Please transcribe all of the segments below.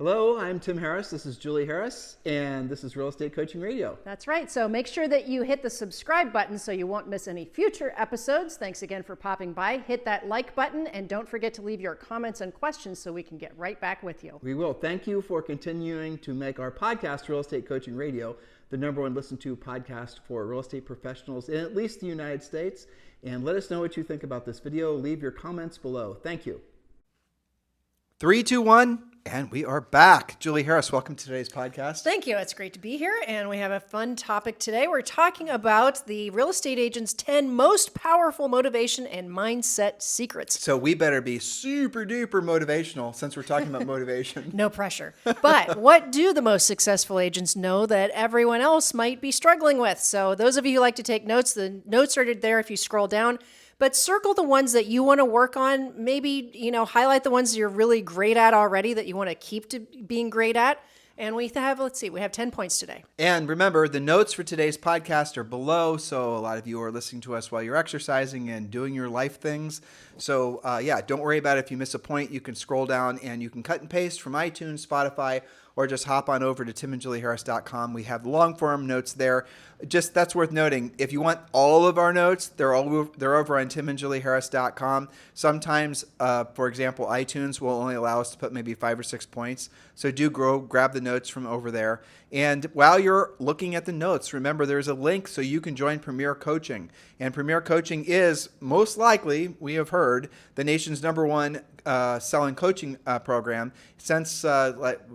Hello, I'm Tim Harris. This is Julie Harris, and this is Real Estate Coaching Radio. That's right. So make sure that you hit the subscribe button so you won't miss any future episodes. Thanks again for popping by. Hit that like button, and don't forget to leave your comments and questions so we can get right back with you. We will. Thank you for continuing to make our podcast, Real Estate Coaching Radio, the #1 listened to podcast for real estate professionals in at least the United States. And let us know what you think about this video. Leave your comments below. Thank you. 3, 2, 1, and we are back. Julie Harris, welcome to today's podcast. Thank you. It's great to be here, and we have a fun topic today. We're talking about the real estate agent's 10 most powerful motivation and mindset secrets. So we better be super duper motivational since we're talking about motivation. No pressure. But what do the most successful agents know that everyone else might be struggling with? So those of you who like to take notes, the notes are there if you scroll down. But circle the ones that you want to work on. Maybe, highlight the ones you're really great at already that you want to keep to being great at. And we have 10 points today. And remember, the notes for today's podcast are below. So a lot of you are listening to us while you're exercising and doing your life things. So don't worry about it. If you miss a point, you can scroll down and you can cut and paste from iTunes, Spotify, or just hop on over to timandjulieharris.com. We have long form notes there. Just that's worth noting. If you want all of our notes, they're over on timandjulieharris.com. Sometimes, for example, iTunes will only allow us to put maybe 5 or 6 points. So do grab the notes from over there. And while you're looking at the notes, remember there's a link so you can join Premier Coaching. And Premier Coaching is most likely, we have heard, the nation's #1 selling coaching program. Since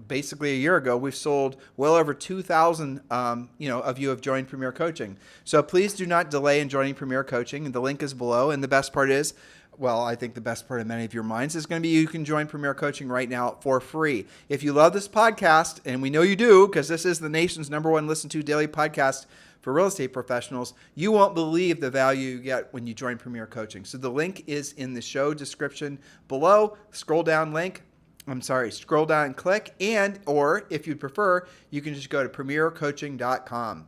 basically a year ago, we've sold well over 2,000 of you have joined Premier Coaching. So please do not delay in joining Premier Coaching. The link is below. And the best part is, I think the best part of many of your minds is going to be you can join Premier Coaching right now for free. If you love this podcast, and we know you do because this is the nation's #1 listened to daily podcast for real estate professionals, you won't believe the value you get when you join Premier Coaching. So the link is in the show description below. Scroll down and click. Or if you'd prefer, you can just go to premiercoaching.com.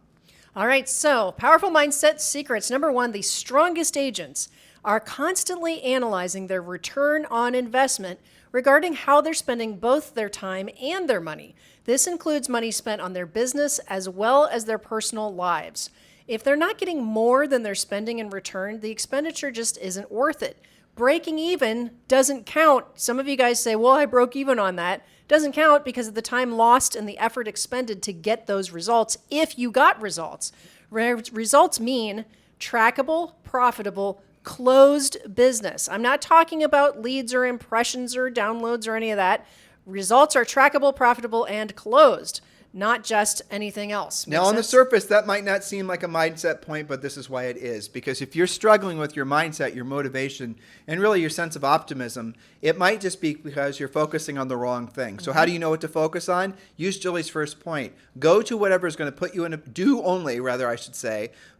All right, so powerful mindset secrets. #1, the strongest agents are constantly analyzing their return on investment regarding how they're spending both their time and their money. This includes money spent on their business as well as their personal lives. If they're not getting more than they're spending in return, the expenditure just isn't worth it. Breaking even doesn't count. Some of you guys say, well, I broke even on that. Doesn't count because of the time lost and the effort expended to get those results if you got results. Results mean trackable, profitable, closed business. I'm not talking about leads or impressions or downloads or any of that. Results are trackable, profitable, and closed, not just anything else. Now, on the surface, that might not seem like a mindset point, but this is why it is. Because if you're struggling with your mindset, your motivation, and really your sense of optimism, it might just be because you're focusing on the wrong thing. So how do you know what to focus on? Use Julie's first point. Go to whatever is going to put you in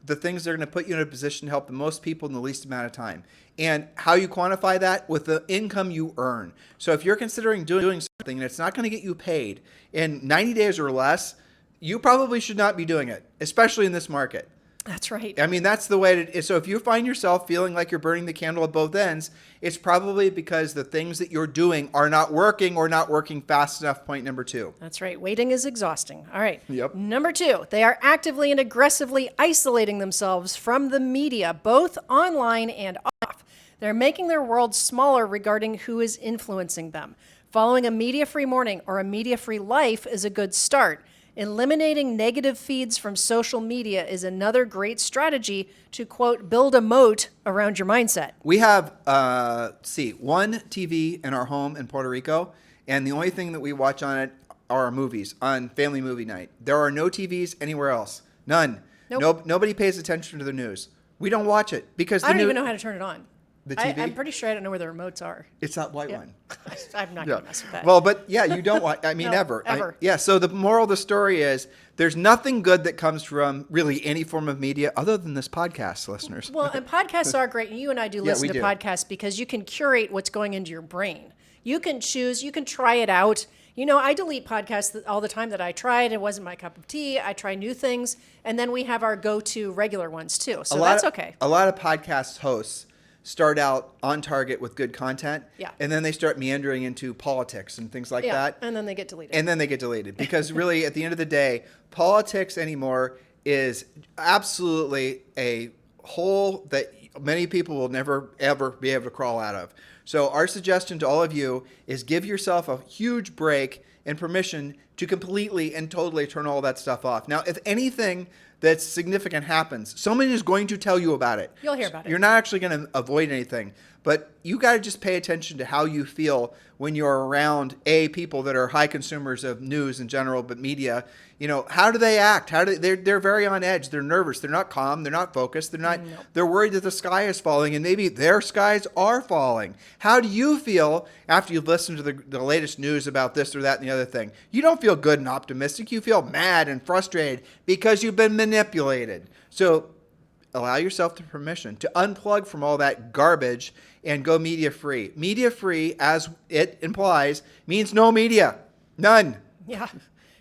the things that are going to put you in a position to help the most people in the least amount of time. And how you quantify that? With the income you earn. So if you're considering doing something and it's not going to get you paid in 90 days or less, you probably should not be doing it, especially in this market. That's right. I mean, that's the way it is. So if you find yourself feeling like you're burning the candle at both ends, it's probably because the things that you're doing are not working or not working fast enough. Point #2. That's right. Waiting is exhausting. All right. Yep. #2, they are actively and aggressively isolating themselves from the media, both online and off. They're making their world smaller regarding who is influencing them. Following a media-free morning or a media-free life is a good start. Eliminating negative feeds from social media is another great strategy to, quote, build a moat around your mindset. We have, one TV in our home in Puerto Rico, and the only thing that we watch on it are our movies on family movie night. There are no TVs anywhere else. None. Nope. Nobody pays attention to the news. We don't watch it because I don't even know how to turn it on. The TV? I'm pretty sure I don't know where the remotes are. It's that white one. I'm not going to mess with that. Well, but yeah, you don't want, No, ever. Ever. So the moral of the story is there's nothing good that comes from really any form of media other than this podcast, listeners. Well, and podcasts are great. You and I do listen to podcasts because you can curate what's going into your brain. You can choose, you can try it out. I delete podcasts all the time that I tried. It wasn't my cup of tea. I try new things. And then we have our go-to regular ones too. So that's okay. A lot of podcast hosts start out on target with good content. Yeah. And then they start meandering into politics and things like Yeah, that. and then they get deleted. And then they get deleted because really at the end of the day, politics anymore is absolutely a hole that many people will never, ever be able to crawl out of. So our suggestion to all of you is give yourself a huge break and permission to completely and totally turn all that stuff off. Now, if anything that's significant happens, somebody is going to tell you about it. You'll hear about it. You're not actually going to avoid anything, but you got to just pay attention to how you feel when you're around people that are high consumers of news in general, but media. How do they act? They're very on edge. They're nervous. They're not calm. They're not focused. They're worried that the sky is falling, and maybe their skies are falling. How do you feel after you've listened to the latest news about this or that and the other thing? You don't feel good and optimistic. You feel mad and frustrated because you've been manipulated. So allow yourself the permission to unplug from all that garbage and go media free. Media free, as it implies, means no media. None. Yeah,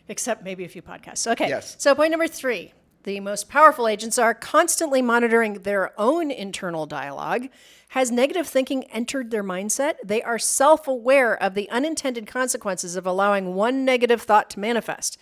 except maybe a few podcasts. Okay. Yes. So point number 3, the most powerful agents are constantly monitoring their own internal dialogue. Has negative thinking entered their mindset? They are self-aware of the unintended consequences of allowing one negative thought to manifest.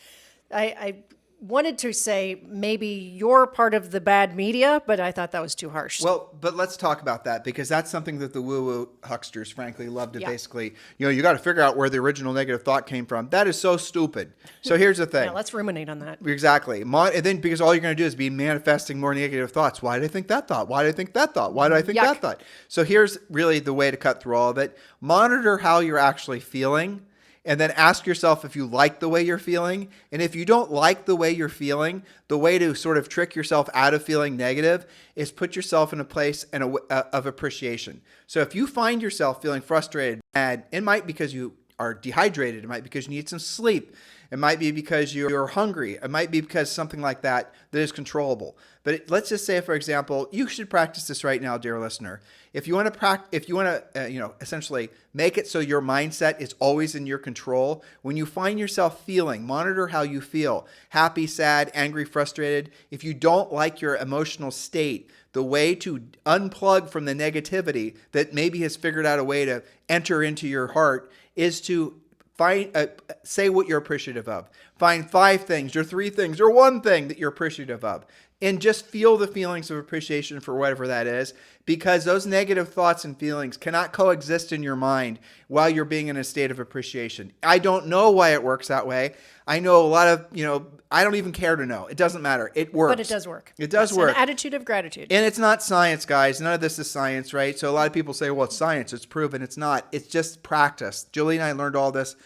I wanted to say maybe you're part of the bad media, but I thought that was too harsh. Well, but let's talk about that because that's something that the woo-woo hucksters, frankly, love to basically, you got to figure out where the original negative thought came from. That is so stupid. So here's the thing. Yeah, let's ruminate on that. Exactly. And then because all you're going to do is be manifesting more negative thoughts. Why did I think that thought? Why did I think that thought? Why did I think that thought? So here's really the way to cut through all of it. Monitor how you're actually feeling. And then ask yourself if you like the way you're feeling. And if you don't like the way you're feeling, the way to sort of trick yourself out of feeling negative is put yourself in a place of appreciation. So if you find yourself feeling frustrated, mad, it might be because you are dehydrated. It might be because you need some sleep. It might be because you're hungry. It might be because something like that is controllable. But let's just say, for example, you should practice this right now, dear listener. If you want to essentially make it so your mindset is always in your control, when you find yourself monitor how you feel, happy, sad, angry, frustrated. If you don't like your emotional state, the way to unplug from the negativity that maybe has figured out a way to enter into your heart is to say what you're appreciative of. Find 5 things or 3 things or 1 thing that you're appreciative of. And just feel the feelings of appreciation for whatever that is, because those negative thoughts and feelings cannot coexist in your mind while you're being in a state of appreciation. I don't know why it works that way. I know a lot of, I don't even care to know. It doesn't matter. It works. But it does work. It does work. An attitude of gratitude. And it's not science, guys. None of this is science, right? So a lot of people say, well, it's science. It's proven. It's not. It's just practice. Julie and I learned all this,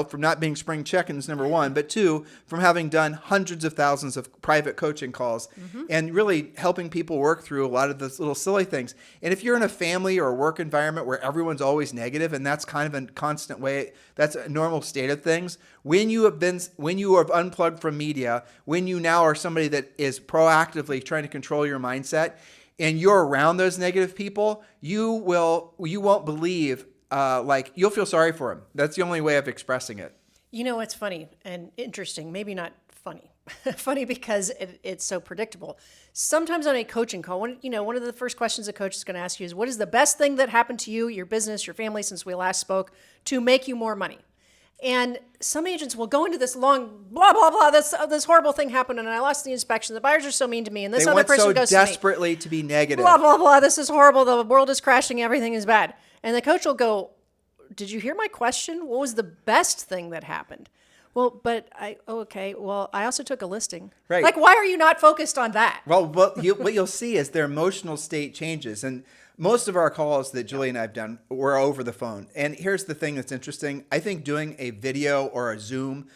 from not being spring chickens, number 1, but 2, from having done hundreds of thousands of private coaching calls and really helping people work through a lot of those little silly things. And if you're in a family or a work environment where everyone's always negative and that's kind of a constant way, that's a normal state of things, when you have unplugged from media, when you now are somebody that is proactively trying to control your mindset and you're around those negative people, you won't believe you'll feel sorry for him. That's the only way of expressing it. It's funny and interesting, maybe not funny. Funny because it's so predictable. Sometimes on a coaching call, one of the first questions a coach is going to ask you is, what is the best thing that happened to you, your business, your family since we last spoke to make you more money? And some agents will go into this long blah, blah, blah, this horrible thing happened and I lost the inspection. The buyers are so mean to me and this other person goes to me. They want so desperately to be negative. Blah, blah, blah, this is horrible. The world is crashing. Everything is bad. And the coach will go, did you hear my question? What was the best thing that happened? Well, I also took a listing. Right. Like, why are you not focused on that? Well, what you'll see is their emotional state changes. And most of our calls that Julie and I have done were over the phone. And here's the thing that's interesting. I think doing a video or a Zoom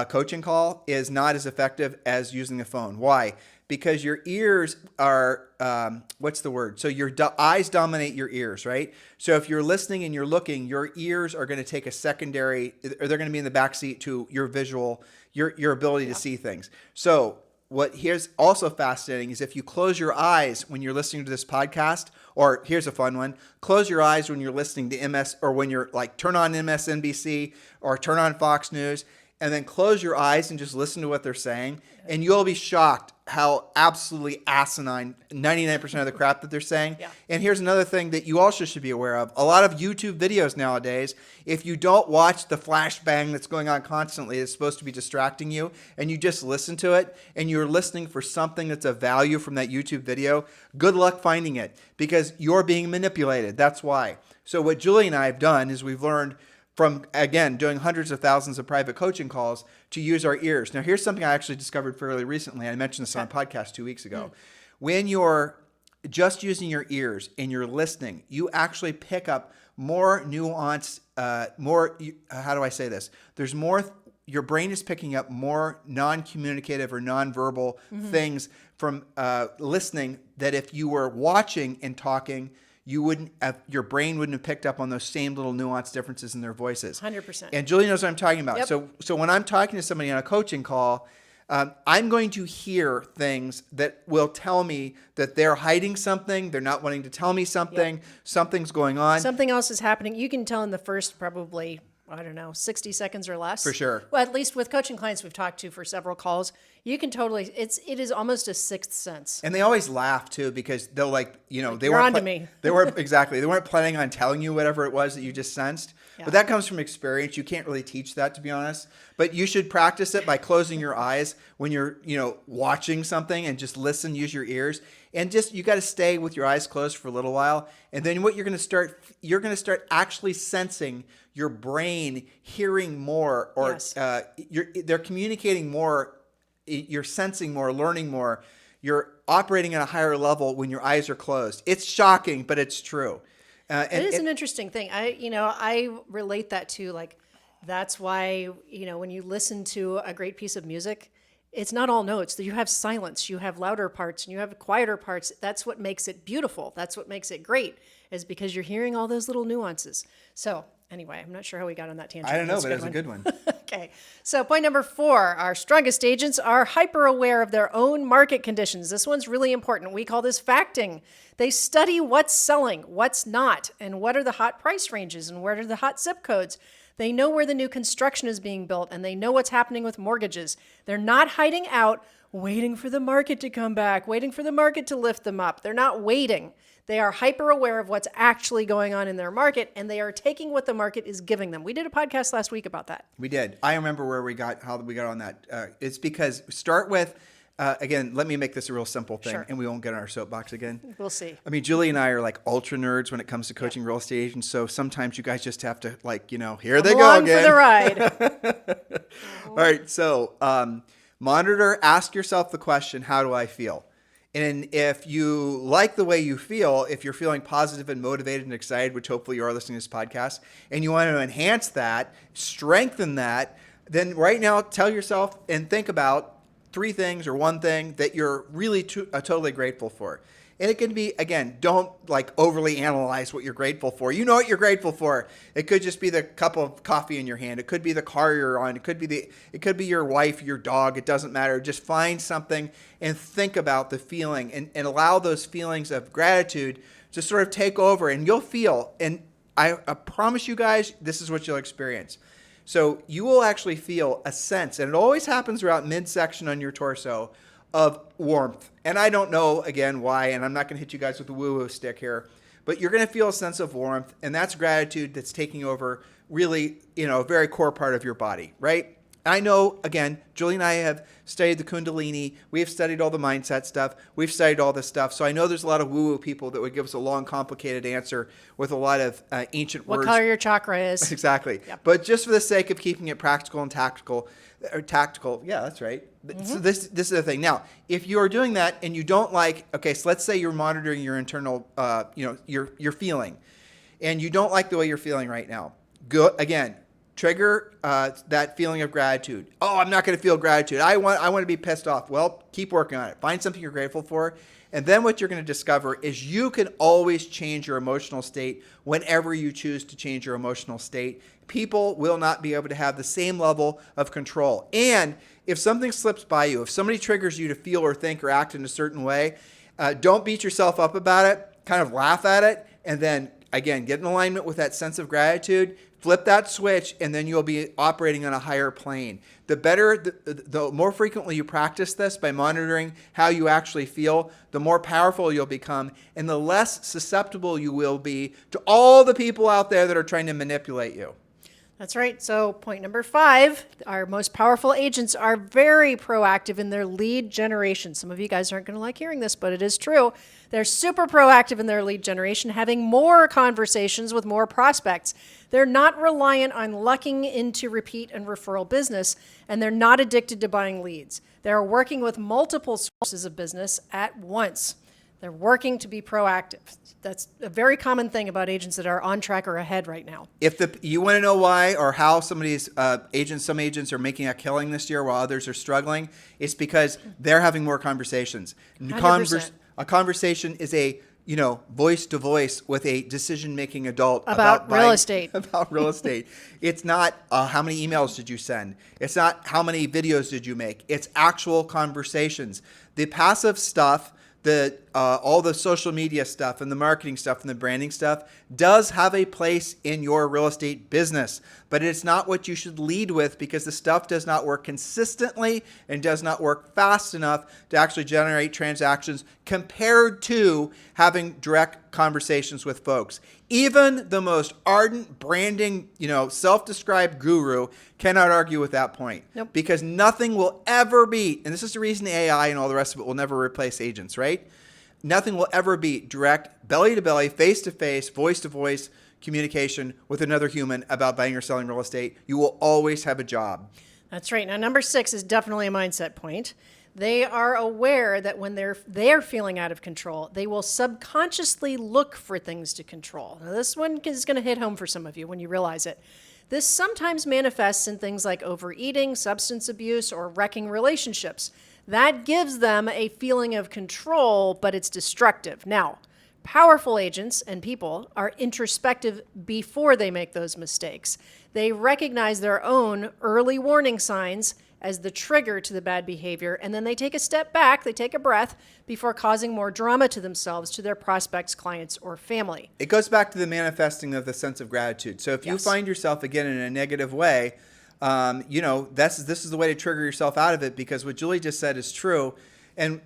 coaching call is not as effective as using a phone. Why? Because your ears are, So your eyes dominate your ears, right? So if you're listening and you're looking, your ears are going to take a secondary, or they're going to be in the backseat to your visual, your ability to see things. So what here's also fascinating is if you close your eyes when you're listening to this podcast, or here's a fun one, close your eyes when you're listening to MS, or when you're turn on MSNBC or turn on Fox News. and then close your eyes and just listen to what they're saying. And you'll be shocked how absolutely asinine 99% of the crap that they're saying. Yeah. And here's another thing that you also should be aware of. A lot of YouTube videos nowadays, if you don't watch the flashbang that's going on constantly, it's supposed to be distracting you, and you just listen to it, and you're listening for something that's of value from that YouTube video, good luck finding it, because you're being manipulated. That's why. So what Julie and I have done is we've learned from, again, doing hundreds of thousands of private coaching calls to use our ears. Now, here's something I actually discovered fairly recently. I mentioned this on a podcast 2 weeks ago. When you're just using your ears and you're listening, you actually pick up more nuanced, how do I say this? There's more, your brain is picking up more non-communicative or non-verbal things from listening that if you were watching and talking, you wouldn't have, your brain wouldn't have picked up on those same little nuanced differences in their voices. 100%. And Julie knows what I'm talking about. Yep. So when I'm talking to somebody on a coaching call, I'm going to hear things that will tell me that they're hiding something, they're not wanting to tell me something, something's going on. Something else is happening. You can tell in the first probably, I don't know, 60 seconds or less. For sure. Well, at least with coaching clients we've talked to for several calls, you can totally, it is almost a sixth sense. And they always laugh too, because they'll they you're weren't onto me. They weren't exactly. They weren't planning on telling you whatever it was that you just sensed. Yeah. But that comes from experience. You can't really teach that, to be honest. But you should practice it by closing your eyes when you're watching something, and just listen. Use your ears, and just you got to stay with your eyes closed for a little while. And then what you're going to start actually sensing your brain hearing more, or Yes. they're communicating more. You're sensing more, learning more. You're operating at a higher level when your eyes are closed. It's shocking, but it's true. It is an interesting thing. I relate that to, like, that's why, when you listen to a great piece of music, it's not all notes. You have silence, you have louder parts, and you have quieter parts. That's what makes it beautiful. That's what makes it great, is because you're hearing all those little nuances. So anyway, I'm not sure how we got on that tangent. I don't know, That's but it was a good one. Okay. So point number 4, our strongest agents are hyper aware of their own market conditions. This one's really important. We call this facting. They study what's selling, what's not, and what are the hot price ranges, and where are the hot zip codes. They know where the new construction is being built, and they know what's happening with mortgages. They're not hiding out, waiting for the market to come back, waiting for the market to lift them up. They're not waiting. They are hyper aware of what's actually going on in their market, and they are taking what the market is giving them. We did a podcast last week about that. We did. I remember how we got on that. It's because start with, again, let me make this a real simple thing, Sure. and we won't get on our soapbox again. We'll see. I mean, Julie and I are like ultra nerds when it comes to coaching real estate agents. So sometimes you guys just have to here they go Along again. for the ride. All right. So monitor, ask yourself the question, how do I feel? And if you like the way you feel, if you're feeling positive and motivated and excited, which hopefully you are listening to this podcast, and you want to enhance that, strengthen that, then right now tell yourself and think about 3 things or 1 thing that you're really totally grateful for. And it can be, again, don't overly analyze what you're grateful for. You know what you're grateful for. It could just be the cup of coffee in your hand. It could be the car you're on. It could be your wife, your dog. It doesn't matter. Just find something and think about the feeling and allow those feelings of gratitude to sort of take over, and you'll feel, and I promise you guys, this is what you'll experience. So you will actually feel a sense, and it always happens around midsection on your torso, of warmth. And I don't know, again, why, and I'm not going to hit you guys with a woo-woo stick here, but you're going to feel a sense of warmth, and that's gratitude that's taking over really, a very core part of your body, right? I know, again, Julie and I have studied the Kundalini. We have studied all the mindset stuff. We've studied all this stuff. So I know there's a lot of woo-woo people that would give us a long, complicated answer with a lot of ancient words. What color your chakra is. Exactly. Yep. But just for the sake of keeping it practical and tactical, yeah, that's right. So this is the thing. Now, if you are doing that and you don't so let's say you're monitoring your internal, your feeling, and you don't like the way you're feeling right now. Go again. Trigger that feeling of gratitude. Oh, I'm not going to feel gratitude. I want to be pissed off. Well, keep working on it. Find something you're grateful for. And then what you're going to discover is you can always change your emotional state whenever you choose to change your emotional state. People will not be able to have the same level of control. And if something slips by you, if somebody triggers you to feel or think or act in a certain way, don't beat yourself up about it. Kind of laugh at it. And then again, get in alignment with that sense of gratitude, flip that switch, and then you'll be operating on a higher plane. The more frequently you practice this by monitoring how you actually feel, the more powerful you'll become, and the less susceptible you will be to all the people out there that are trying to manipulate you. That's right. So point number 5, our most powerful agents are very proactive in their lead generation. Some of you guys aren't going to like hearing this, but it is true. They're super proactive in their lead generation, having more conversations with more prospects. They're not reliant on lucking into repeat and referral business, and they're not addicted to buying leads. They're working with multiple sources of business at once. They're working to be proactive. That's a very common thing about agents that are on track or ahead right now. If you want to know why or how some agents are making a killing this year while others are struggling, it's because they're having more conversations. 100%. A conversation is a voice to voice with a decision-making adult About real estate. About real estate. It's not how many emails did you send. It's not how many videos did you make. It's actual conversations. The passive stuff, all the social media stuff and the marketing stuff and the branding stuff does have a place in your real estate business, but it's not what you should lead with, because the stuff does not work consistently and does not work fast enough to actually generate transactions compared to having direct conversations with folks. Even the most ardent branding, self-described guru cannot argue with that point. Nope. Because nothing will ever beat, and this is the reason AI and all the rest of it will never replace agents, right? Nothing will ever beat direct, belly-to-belly, face-to-face, voice-to-voice communication with another human about buying or selling real estate. You will always have a job. That's right. Now, number 6 is definitely a mindset point. They are aware that when they're feeling out of control, they will subconsciously look for things to control. Now, this one is going to hit home for some of you when you realize it. This sometimes manifests in things like overeating, substance abuse, or wrecking relationships. That gives them a feeling of control, but it's destructive. Now, powerful agents and people are introspective before they make those mistakes. They recognize their own early warning signs as the trigger to the bad behavior, and then they take a step back, they take a breath before causing more drama to themselves, to their prospects, clients, or family. It goes back to the manifesting of the sense of gratitude. So if you find yourself again in a negative way, this is the way to trigger yourself out of it, because what Julie just said is true. And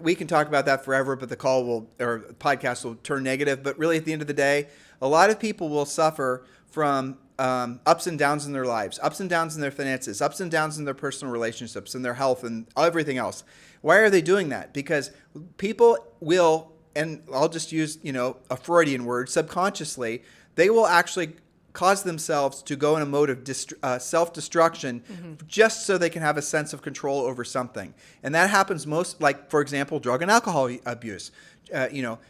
we can talk about that forever, but the podcast will turn negative. But really, at the end of the day, a lot of people will suffer from ups and downs in their lives, ups and downs in their finances, ups and downs in their personal relationships and their health and everything else. Why are they doing that? Because people will, and I'll just use, a Freudian word, subconsciously, they will actually cause themselves to go in a mode of self-destruction just so they can have a sense of control over something. And that happens most, like, for example, drug and alcohol abuse,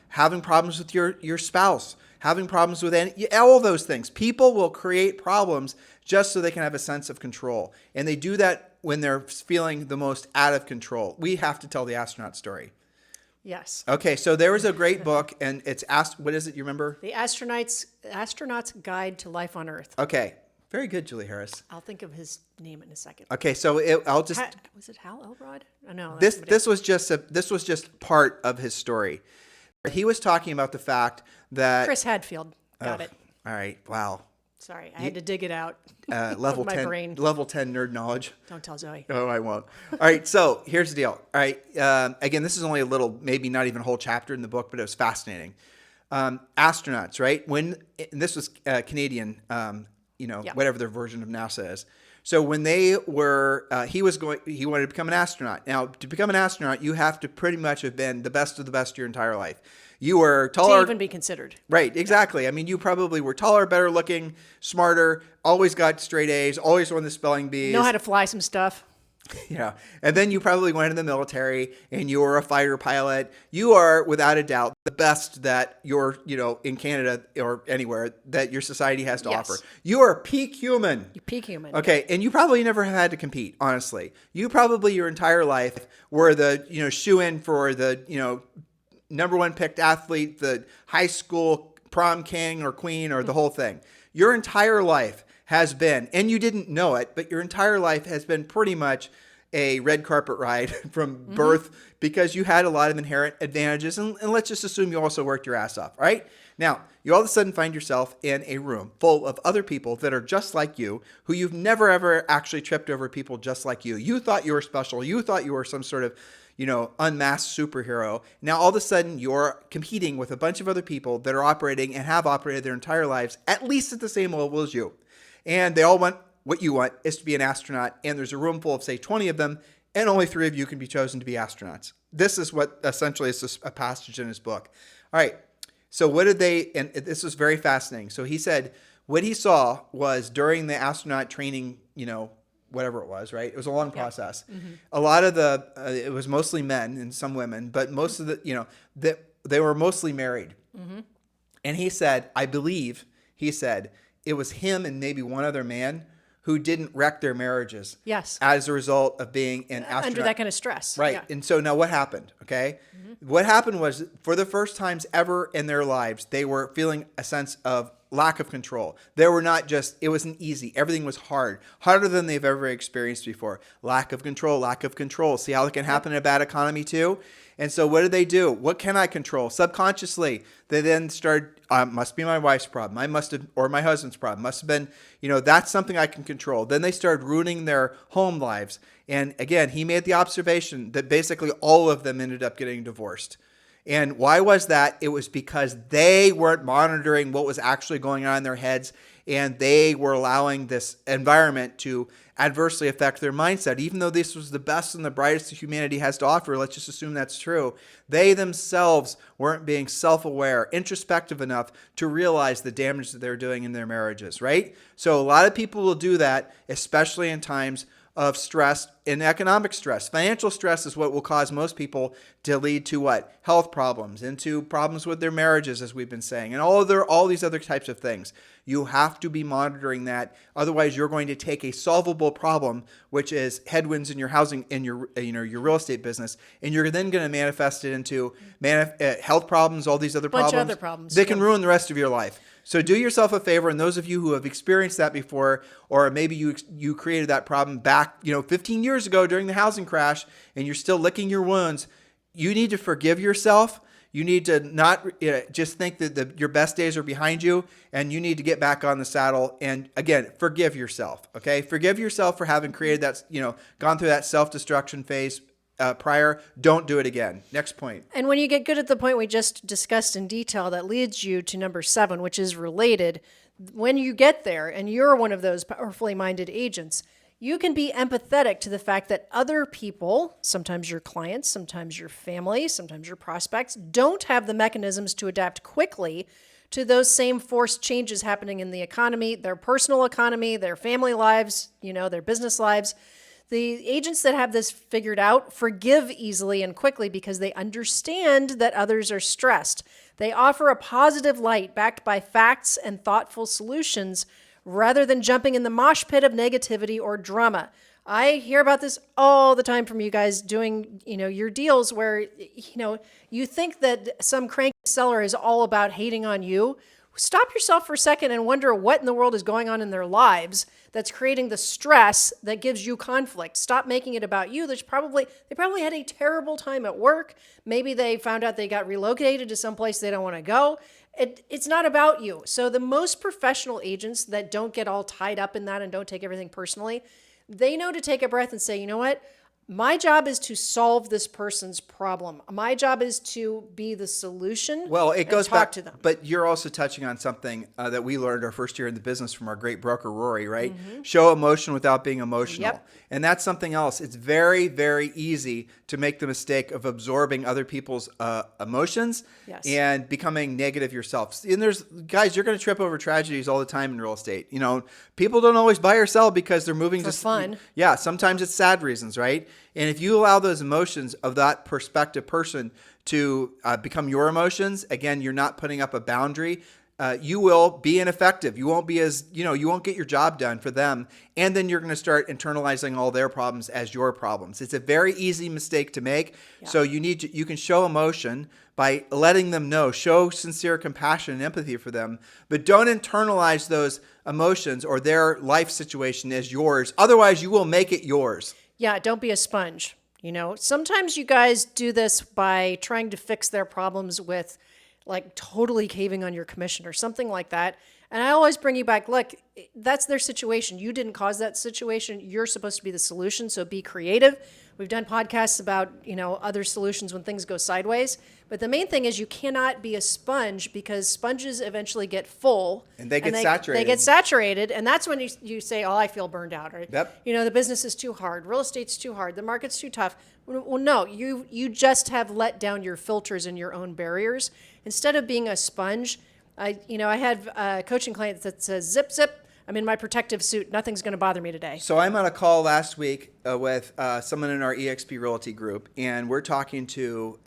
having problems with your spouse, having problems with all those things. People will create problems just so they can have a sense of control. And they do that when they're feeling the most out of control. We have to tell the astronaut story. Yes. Okay, so there was a great book, and it's what is it? You remember? The Astronaut's Guide to Life on Earth. Okay, very good, Julie Harris. I'll think of his name in a second. Okay, so was it Hal Elrod? Oh, no. This was just part of his story. He was talking about the fact that Chris Hadfield got it. All right, wow. Sorry, I had to dig it out. Level my 10, brain. level 10 nerd knowledge. Don't tell Zoe. Oh, I won't. All right, so here's the deal. All right, again, this is only a little, maybe not even a whole chapter in the book, but it was fascinating. Astronauts, right? And this was Canadian, whatever their version of NASA is. So when they were, he wanted to become an astronaut. Now, to become an astronaut, you have to pretty much have been the best of the best your entire life. You were taller. To even be considered. Right, exactly. Yeah. I mean, you probably were taller, better looking, smarter, always got straight A's, always won the spelling bees. Know how to fly some stuff. Yeah. And then you probably went in the military and you were a fighter pilot. You are, without a doubt, the best that in Canada or anywhere that your society has to offer. You are peak human. You're peak human. Okay. And you probably never had to compete, honestly. You probably your entire life were the, shoe-in for the, number one picked athlete, the high school prom king or queen or the whole thing. Your entire life has been, and you didn't know it, but your entire life has been pretty much a red carpet ride from birth because you had a lot of inherent advantages. And let's just assume you also worked your ass off, right? Now, you all of a sudden find yourself in a room full of other people that are just like you, who you've never ever actually tripped over people just like you. You thought you were special. You thought you were some sort of, unmasked superhero. Now, all of a sudden, you're competing with a bunch of other people that are operating and have operated their entire lives at least at the same level as you. And they all want what you want, is to be an astronaut. And there's a room full of, say, 20 of them, and only 3 of you can be chosen to be astronauts. This is what essentially is a passage in his book. All right. So what did they, and this was very fascinating. So he said what he saw was during the astronaut training, whatever it was, right? It was a long process. Mm-hmm. A lot of it was mostly men and some women, but most of they were mostly married. Mm-hmm. And he said, I believe, it was him and maybe one other man who didn't wreck their marriages. Yes. As a result of being an astronaut. Under that kind of stress. Right. Yeah. And so now what happened? Okay. Mm-hmm. What happened was, for the first times ever in their lives, they were feeling a sense of lack of control. They were not just, it wasn't easy. Everything was hard, harder than they've ever experienced before. Lack of control, lack of control. See how it can happen in a bad economy too? And so what did they do? What can I control? Subconsciously, they then started, must be my wife's problem. Or my husband's problem. Must have been, that's something I can control. Then they started ruining their home lives. And again, he made the observation that basically all of them ended up getting divorced. And why was that? It was because they weren't monitoring what was actually going on in their heads, and they were allowing this environment to adversely affect their mindset. Even though this was the best and the brightest that humanity has to offer, let's just assume that's true, they themselves weren't being self-aware, introspective enough to realize the damage that they're doing in their marriages, right? So a lot of people will do that, especially in times of stress and economic stress. Financial stress is what will cause most people to lead to what? Health problems, into problems with their marriages, as we've been saying, and all these other types of things. You have to be monitoring that. Otherwise, you're going to take a solvable problem, which is headwinds in your housing, in your real estate business, and you're then going to manifest it into health problems, all these other problems. Bunch of other problems. They can ruin the rest of your life. So do yourself a favor, and those of you who have experienced that before, or maybe you created that problem back 15 years ago during the housing crash, and you're still licking your wounds, you need to forgive yourself. You need to not just think that your best days are behind you, and you need to get back on the saddle. And again, forgive yourself. Okay, forgive yourself for having created that, gone through that self-destruction phase prior. Don't do it again. Next point. And when you get good at the point we just discussed in detail, that leads you to number 7, which is related. When you get there and you're one of those powerfully minded agents, you can be empathetic to the fact that other people, sometimes your clients, sometimes your family, sometimes your prospects, don't have the mechanisms to adapt quickly to those same forced changes happening in the economy, their personal economy, their family lives, their business lives. The agents that have this figured out forgive easily and quickly because they understand that others are stressed. They offer a positive light backed by facts and thoughtful solutions rather than jumping in the mosh pit of negativity or drama. I hear about this all the time from you guys doing, your deals where, you think that some cranky seller is all about hating on you. Stop yourself for a second and wonder what in the world is going on in their lives that's creating the stress that gives you conflict. Stop making it about you. They probably had a terrible time at work. Maybe they found out they got relocated to someplace they don't want to go. It's not about you. So the most professional agents that don't get all tied up in that and don't take everything personally, they know to take a breath and say, you know what? My job is to solve this person's problem. My job is to be the solution. Well, it goes back to them. But you're also touching on something that we learned our first year in the business from our great broker, Rory, right? Mm-hmm. Show emotion without being emotional. Yep. And that's something else. It's very, very easy to make the mistake of absorbing other people's emotions and becoming negative yourself. And guys, you're going to trip over tragedies all the time in real estate. People don't always buy or sell because they're moving for fun. Yeah, sometimes it's sad reasons, right? And if you allow those emotions of that prospective person to become your emotions, again, you're not putting up a boundary. You will be ineffective. You won't be you won't get your job done for them. And then you're going to start internalizing all their problems as your problems. It's a very easy mistake to make. Yeah. So you can show emotion by letting them know, show sincere compassion and empathy for them, but don't internalize those emotions or their life situation as yours. Otherwise, you will make it yours. Yeah, don't be a sponge. Sometimes you guys do this by trying to fix their problems with like totally caving on your commission or something like that. And I always bring you back, look, that's their situation. You didn't cause that situation. You're supposed to be the solution. So be creative. We've done podcasts about, other solutions when things go sideways. But the main thing is you cannot be a sponge, because sponges eventually get full. And they get saturated. They get saturated. And that's when you say, oh, I feel burned out. Right? Yep. The business is too hard. Real estate's too hard. The market's too tough. Well, no, you just have let down your filters and your own barriers. Instead of being a sponge, I have a coaching client that says, zip, zip, I'm in my protective suit. Nothing's going to bother me today. So I'm on a call last week with someone in our Exp Realty group, and we're talking to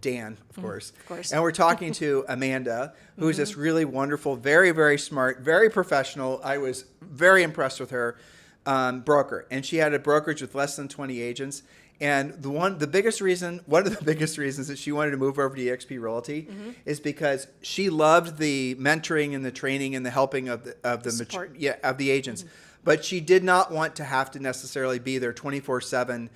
Dan, of course. Of course. And we're talking to Amanda, who's this really wonderful, very, very smart, very professional. I was very impressed with her, broker. And she had a brokerage with less than 20 agents. And one of the biggest reasons that she wanted to move over to Exp Realty is because she loved the mentoring and the training and the helping of the agents, but she did not want to have to necessarily be there 24/7.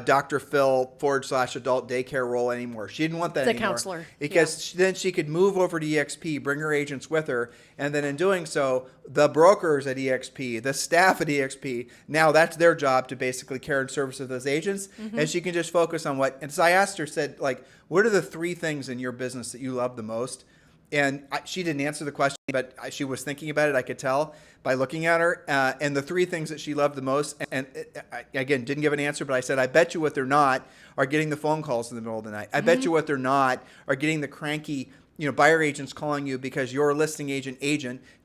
Dr. Phil / adult daycare role anymore. She didn't want that anymore. The counselor. Because then she could move over to EXP, bring her agents with her, and then in doing so, the brokers at EXP, the staff at EXP, now that's their job to basically care and service of those agents, and she can just focus on what. And so I asked her, said, what are the 3 things in your business that you love the most? And she didn't answer the question, but she was thinking about it. I could tell by looking at her. And the 3 things that she loved the most, and again, didn't give an answer, but I said, I bet you what they're not are getting the phone calls in the middle of the night. I bet you what they're not are getting the cranky buyer agents calling you because your listing agent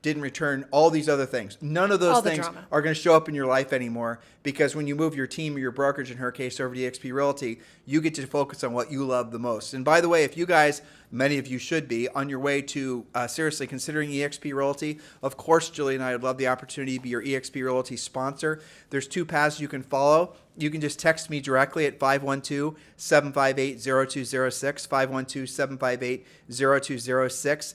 didn't return all these other things. None of those things are going to show up in your life anymore, because when you move your team or your brokerage, in her case, over to Exp Realty, you get to focus on what you love the most. And by the way, if you guys, many of you should be, on your way to seriously considering Exp Realty, of course, Julie and I would love the opportunity to be your Exp Realty sponsor. There's 2 paths you can follow. You can just text me directly at 512-758-0206, 512-758-0206.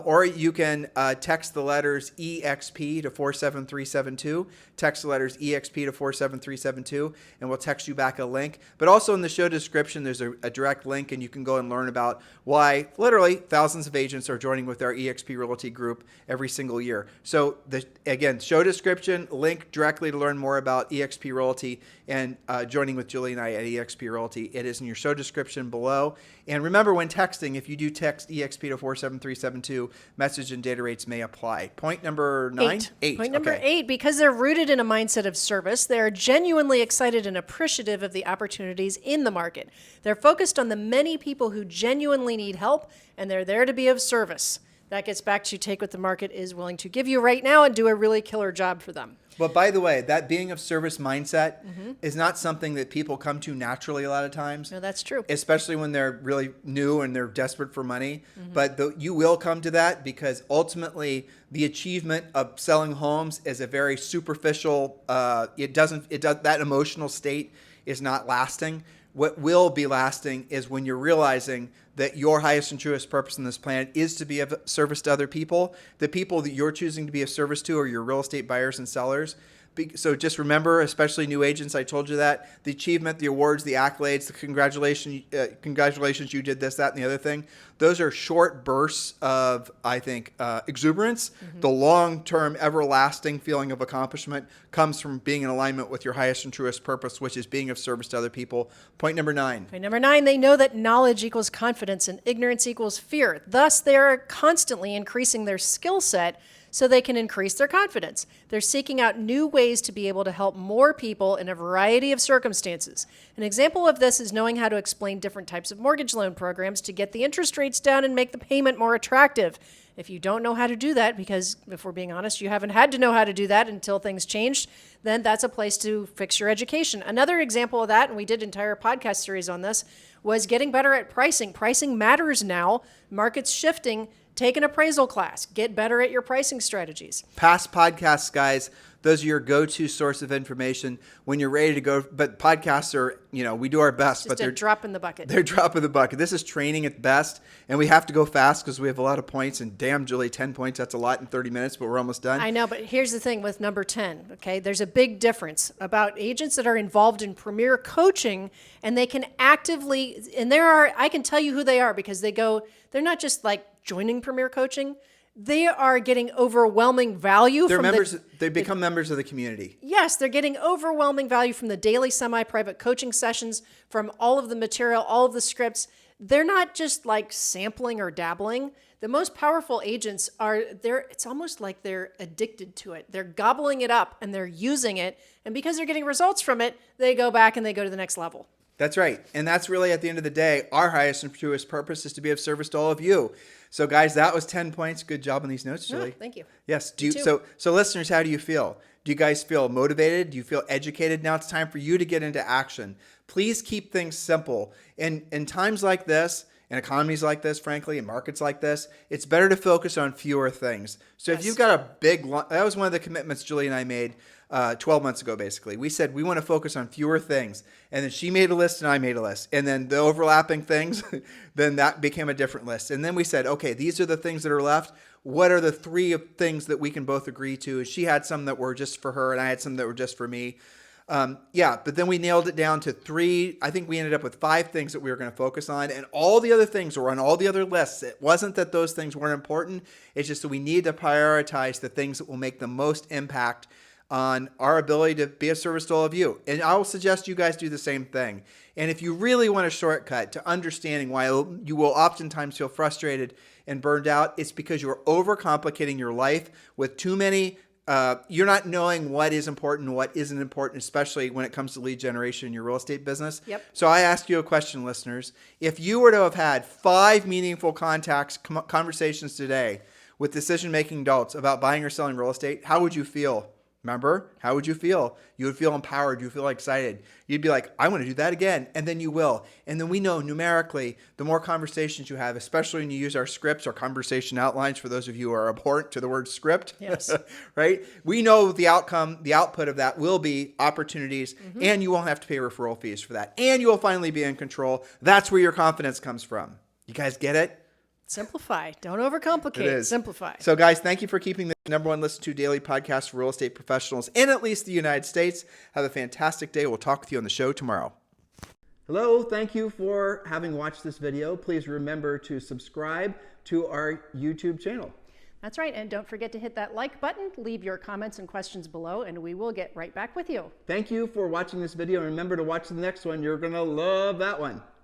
Or you can text the letters EXP to 47372. Text the letters EXP to 47372, and we'll text you back a link. But also in the show description, there's a direct link, and you can go and learn about why literally thousands of agents are joining with our Exp Realty group every single year. So again, show description, link directly to learn more about Exp Realty and joining with Julie and I at Exp Realty. It is in your show description below. And remember, when texting, if you do text EXP to 47372, message and data rates may apply. Point number 9? 8. Point number 8, because they're rooted in a mindset of service, they are genuinely excited and appreciative of the opportunities in the market. They're focused on the many people who genuinely need help, and they're there to be of service. That gets back to take what the market is willing to give you right now and do a really killer job for them. But by the way, that being of service mindset is not something that people come to naturally a lot of times. No, that's true. Especially when they're really new and they're desperate for money. But you will come to that, because ultimately the achievement of selling homes is a very superficial, that emotional state is not lasting. What will be lasting is when you're realizing that your highest and truest purpose on this planet is to be of service to other people. The people that you're choosing to be of service to are your real estate buyers and sellers. So just remember, especially new agents, I told you that, the achievement, the awards, the accolades, the congratulations, you did this, that, and the other thing, those are short bursts of, I think, exuberance. The long-term, everlasting feeling of accomplishment comes from being in alignment with your highest and truest purpose, which is being of service to other people. Point number 9. Point number 9, they know that knowledge equals confidence and ignorance equals fear. Thus, they are constantly increasing their skill set so they can increase their confidence. They're seeking out new ways to be able to help more people in a variety of circumstances. An example of this is knowing how to explain different types of mortgage loan programs to get the interest rates down and make the payment more attractive. If you don't know how to do that, because if we're being honest, you haven't had to know how to do that until things changed, then that's a place to fix your education. Another example of that, and we did an entire podcast series on this, was getting better at pricing. Pricing matters now. Market's shifting. Take an appraisal class. Get better at your pricing strategies. Past podcasts, guys, those are your go-to source of information when you're ready to go. But podcasts are, we do our best. Just they're a drop in the bucket. They're drop in the bucket. This is training at best. And we have to go fast because we have a lot of points. And damn, Julie, 10 points, that's a lot in 30 minutes, but we're almost done. I know, but here's the thing with number 10, okay? There's a big difference about agents that are involved in premier coaching, and they can actively, and I can tell you who they are because they they're not just like joining Premier Coaching. They are getting overwhelming value They're from members. They become members of the community. Yes, they're getting overwhelming value from the daily semi-private coaching sessions, from all of the material, all of the scripts. They're not just like sampling or dabbling. The most powerful agents it's almost like they're addicted to it. They're gobbling it up and they're using it. And because they're getting results from it, they go back and they go to the next level. That's right. And that's really, at the end of the day, our highest and truest purpose is to be of service to all of you. So guys, that was 10 points. Good job on these notes, Julie. Thank you. Yes. Me too. So listeners, how do you feel? Do you guys feel motivated? Do you feel educated? Now it's time for you to get into action. Please keep things simple. In times like this, in economies like this, frankly, in markets like this, it's better to focus on fewer things. So if you've got a that was one of the commitments Julie and I made 12 months ago, basically. We said we want to focus on fewer things. And then she made a list and I made a list. And then the overlapping things, then that became a different list. And then we said, okay, these are the things that are left. What are the three things that we can both agree to? She had some that were just for her and I had some that were just for me. But then we nailed it down to 3. I think we ended up with 5 things that we were going to focus on, and all the other things were on all the other lists. It wasn't that those things weren't important. It's just that we need to prioritize the things that will make the most impact on our ability to be of service to all of you. And I will suggest you guys do the same thing. And if you really want a shortcut to understanding why you will oftentimes feel frustrated and burned out, it's because you're overcomplicating your life with too many you're not knowing what is important and what isn't important, especially when it comes to lead generation in your real estate business. Yep. So I ask you a question, listeners. If you were to have had 5 meaningful conversations today with decision-making adults about buying or selling real estate, how would you feel? Remember, how would you feel? You would feel empowered. You would feel excited. You'd be like, I want to do that again. And then you will. And then we know numerically, the more conversations you have, especially when you use our scripts or conversation outlines, for those of you who are abhorrent to the word script, yes. right? We know the outcome, the output of that will be opportunities, and you won't have to pay referral fees for that. And you will finally be in control. That's where your confidence comes from. You guys get it? Simplify. Don't overcomplicate. Simplify. So guys, thank you for keeping the #1 listened to daily podcast for real estate professionals in at least the United States. Have a fantastic day. We'll talk with you on the show tomorrow. Hello, thank you for having watched this video. Please remember to subscribe to our YouTube channel. That's right. And don't forget to hit that like button, leave your comments and questions below, and we will get right back with you. Thank you for watching this video. And remember to watch the next one. You're going to love that one.